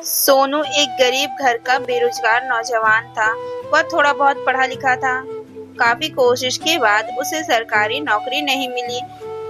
सोनू एक गरीब घर का बेरोजगार नौजवान था। वह थोड़ा बहुत पढ़ा लिखा था। काफी कोशिश के बाद उसे सरकारी नौकरी नहीं मिली,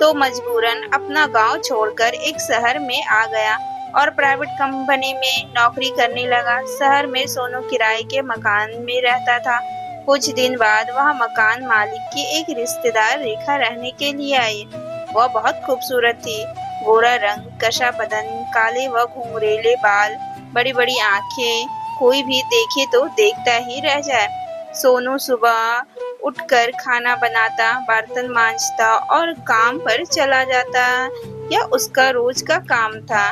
तो मजबूरन अपना गांव छोड़कर एक शहर में आ गया और प्राइवेट कंपनी में नौकरी करने लगा। शहर में सोनू किराए के मकान में रहता था। कुछ दिन बाद वह मकान मालिक की एक रिश्तेदार रेखा रहने के लिए आई। वह बहुत खूबसूरत थी। गोरा रंग, कशा बदन, काले व घुंघरेले बाल, बड़ी बड़ी आंखें, कोई भी देखे तो देखता ही रह जाए। सोनू सुबह उठकर खाना बनाता, बर्तन मांजता और काम पर चला जाता। यह उसका रोज का काम था।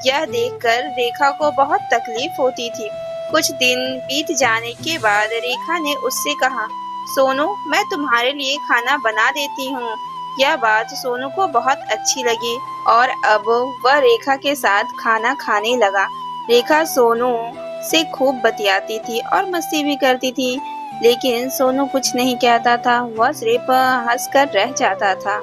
यह देखकर रेखा को बहुत तकलीफ होती थी। कुछ दिन बीत जाने के बाद रेखा ने उससे कहा, सोनू, मैं तुम्हारे लिए खाना बना देती हूँ। यह बात सोनू को बहुत अच्छी लगी और अब वह रेखा के साथ खाना खाने लगा। रेखा सोनू से खूब बतियाती थी और मस्ती भी करती थी, लेकिन सोनू कुछ नहीं कहता था। वह सिर्फ हंसकर रह जाता था।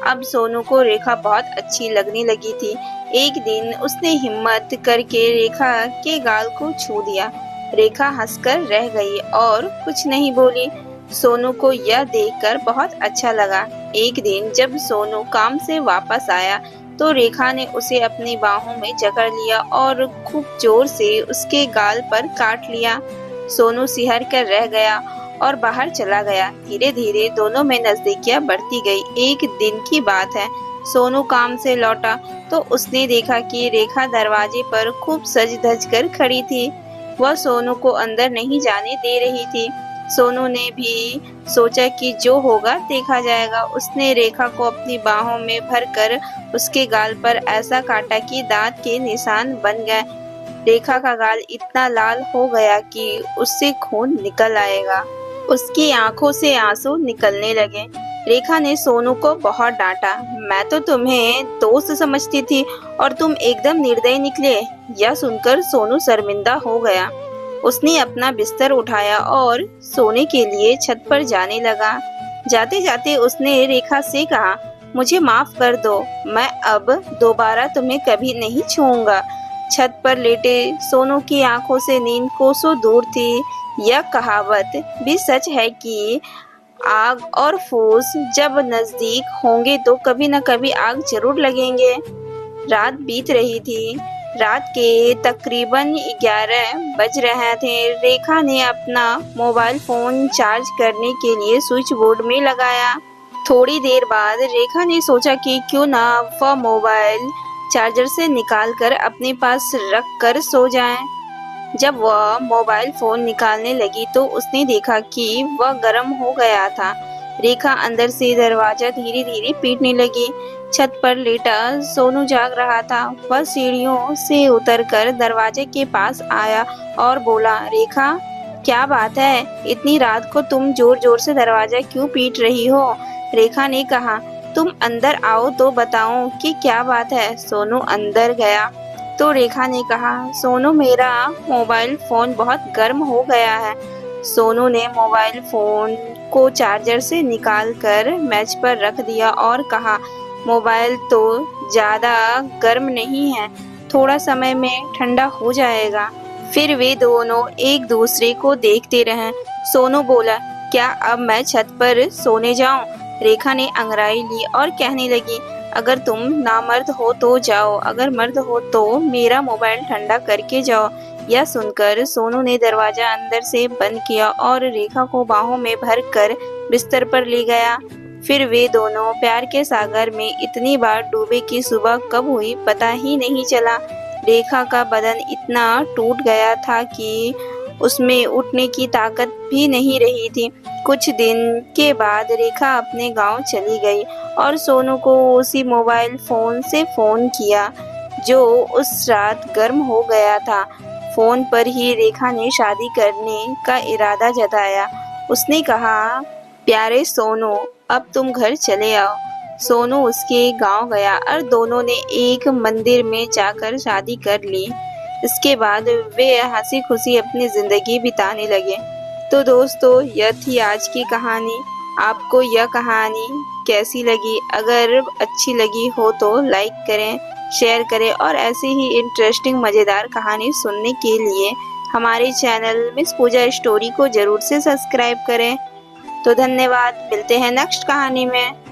अब सोनू को रेखा बहुत अच्छी लगने लगी थी। एक दिन उसने हिम्मत करके रेखा के गाल को छू दिया। रेखा हंसकर रह गई और कुछ नहीं बोली। सोनू को यह देखकर बहुत अच्छा लगा। एक दिन जब सोनू काम से वापस आया तो रेखा ने उसे अपनी बाहों में जकड़ लिया और खूब जोर से उसके गाल पर काट लिया। सोनू सिहर कर रह गया और बाहर चला गया। धीरे धीरे दोनों में नजदीकियां बढ़ती गई। एक दिन की बात है, सोनू काम से लौटा तो उसने देखा कि रेखा दरवाजे पर खूब सज धज कर खड़ी थी। वह सोनू को अंदर नहीं जाने दे रही थी। सोनू ने भी सोचा कि जो होगा देखा जाएगा। उसने रेखा को अपनी बाहों में भरकर उसके गाल पर ऐसा काटा कि दांत के निशान बन गए। रेखा का गाल इतना लाल हो गया कि उससे खून निकल आएगा। उसकी आंखों से आंसू निकलने लगे। रेखा ने सोनू को बहुत डांटा। मैं तो तुम्हें दोस्त समझती थी और तुम एकदम निर्दयी निकले। यह सुनकर सोनू शर्मिंदा हो गया। उसने अपना बिस्तर उठाया और सोने के लिए छत पर जाने लगा। जाते जाते उसने रेखा से कहा, मुझे माफ कर दो, मैं अब दोबारा तुम्हें कभी नहीं छूऊंगा। छत पर लेटे सोनू की आंखों से नींद कोसों दूर थी। यह कहावत भी सच है कि आग और फूस जब नजदीक होंगे तो कभी न कभी आग जरूर लगेंगे। रात बीत रही थी। रात के तकरीबन 11 बज रहे थे। रेखा ने अपना मोबाइल फोन चार्ज करने के लिए स्विच बोर्ड में लगाया। थोड़ी देर बाद रेखा ने सोचा कि क्यों ना वह मोबाइल चार्जर से निकालकर अपने पास रख कर सो जाए। जब वह मोबाइल फोन निकालने लगी तो उसने देखा कि वह गर्म हो गया था। रेखा अंदर से दरवाजा धीरे धीरे पीटने लगी। छत पर लेटा सोनू जाग रहा था। वह सीढ़ियों से उतरकर दरवाजे के पास आया और बोला, रेखा, क्या बात है? इतनी रात को तुम जोर जोर से दरवाजा क्यों पीट रही हो? रेखा ने कहा, तुम अंदर आओ तो बताऊं कि क्या बात है। सोनू अंदर गया तो रेखा ने कहा, सोनू, मेरा मोबाइल फोन बहुत गर्म हो गया है। सोनू ने मोबाइल फोन को चार्जर से निकालकर मेज पर रख दिया और कहा, मोबाइल तो ज्यादा गर्म नहीं है, थोड़ा समय में ठंडा हो जाएगा। फिर वे दोनों एक दूसरे को देखते रहे। सोनू बोला, क्या अब मैं छत पर सोने जाऊं? रेखा ने अंगड़ाई ली और कहने लगी, अगर तुम नामर्द हो तो जाओ, अगर मर्द हो तो मेरा मोबाइल ठंडा करके जाओ। यह सुनकर सोनू ने दरवाजा अंदर से बंद किया और रेखा को बाहों में भरकर बिस्तर पर ले गया। फिर वे दोनों प्यार के सागर में इतनी बार डूबे कि सुबह कब हुई पता ही नहीं चला। रेखा का बदन इतना टूट गया था कि उसमें उठने की ताकत भी नहीं रही थी। कुछ दिन के बाद रेखा अपने गांव चली गई और सोनू को उसी मोबाइल फोन से फोन किया जो उस रात गर्म हो गया था। फोन पर ही रेखा ने शादी करने का इरादा जताया। उसने कहा, प्यारे सोनू, अब तुम घर चले आओ। सोनू उसके गांव गया और दोनों ने एक मंदिर में जाकर शादी कर ली। इसके बाद वे हंसी खुशी अपनी जिंदगी बिताने लगे। तो दोस्तों, यह थी आज की कहानी। आपको यह कहानी कैसी लगी? अगर अच्छी लगी हो तो लाइक करें, शेयर करें और ऐसे ही इंटरेस्टिंग मज़ेदार कहानी सुनने के लिए हमारे चैनल मिस पूजा स्टोरी को ज़रूर से सब्सक्राइब करें। तो धन्यवाद, मिलते हैं नेक्स्ट कहानी में।